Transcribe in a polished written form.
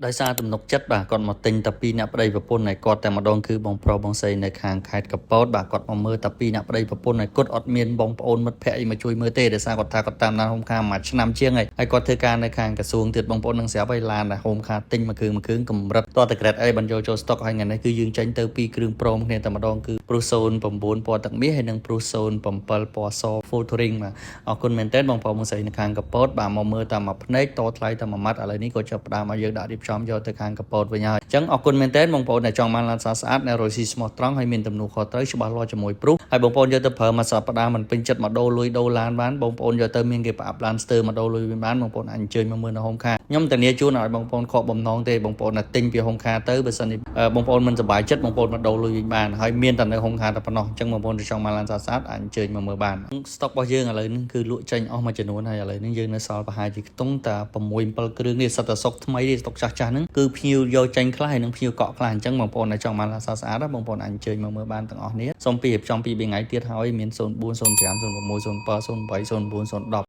ដោយសារទំនុកចិត្តបាទគាត់មកទិញតែពីអ្នកប្តីប្រពន្ធឲ្យគាត់តែម្ដងគឺបងប្រុសបងស្រីនៅខាងខេត្តកពតបាទគាត់មកមើលតែពីអ្នកប្តីប្រពន្ធឲ្យគាត់អត់មានបងប្អូនមិត្តភ័ក្តិអីមកជួយមើលទេដោយសារគាត់ថាគាត់តាមដានហូមខាមួយឆ្នាំជាងហើយគាត់ធ្វើការនៅខាងក្រសួងទៀតបងប្អូននឹងស្រាប់ឲ្យឡានតែហូមខាទិញមួយគ្រឿងកម្រិតតតែក្រេតអីបានយកចូលស្តុកហើយថ្ងៃនេះគឺយើងចេញទៅពីគ្រឿងព្រមគ្នាតែម្ដងគឺព្រុស09ពណ៌ទឹកមាសហើយនិងព្រុស07ពណ៌ស full touring បាទអរគុណមែនទែនបងប្អូនបងស្រីនៅខាងកពតបាទមកមើលតាមមួយភ្នែកតថ្លៃតែមួយម៉ាត់ឥឡូវនេះក៏ចាប់ផ្ដើមឲ្យយើងដាក់រៀបចំយកទៅខាងកពតវិញហើយអញ្ចឹងអរគុណមែនទែនបងប្អូនដែលចង់បានឡានស្អាតៗនៅរយស៊ីស្មោះត្រង់ហើយមានទំនួលខុសត្រូវច្បាស់លាស់ជាមួយព្រុសហើយបងប្អូនយកទៅប្រើមួយសប្ដាហ៍មិនពេញចិត្តមកដូរលុយដូរឡានបានបងប្អូនយកទៅមានគេប្រអាប់ឡានស្ទើរមកដូរលុយវិញបានបងប្អូនអាចអញ្ជើញមកមើលនៅហូមខាខ្ញុំធានាជូនឲ្យបងប្អូនខកបំណងទេបងប្អូនតែទិញពីហូមខាទៅបើសិនបងប្អូនមិនសប្បាយចិត្តបងប្អូនមកដូរលុយវិញបានហើយមានតែនៅហូមខាតែប៉ុណ្ណោះអញ្ចឹងបងប្អូនចង់បានឡានស្អាតៗអាចអញ្ជើញមកមើលបានស្តុករបស់យើងឥឡូវនេះគឺលក់ចេញអស់មួយចំនួនហើយឥឡូវនេះយើងនៅសល់ប្រហែលជាខ្ទង់តែ6 7គ្រឿងនេះសិតតែសុកថ្មីទេស្តុកចាស់ហ្នឹងគឺភ្ញៀវយកចេញខ្លះហើយនឹងភ្ញៀវកក់ខ្លះអញ្ចឹងបងប្អូនដែលចង់បានឡានស្អាតៗបងប្អូនអាចអញ្ជើញមកមើលបានទាំងអស់គ្នាសូមពីរៀបចំពីថ្ងៃទៀតហើយមាន04 05 06 07 08 04 010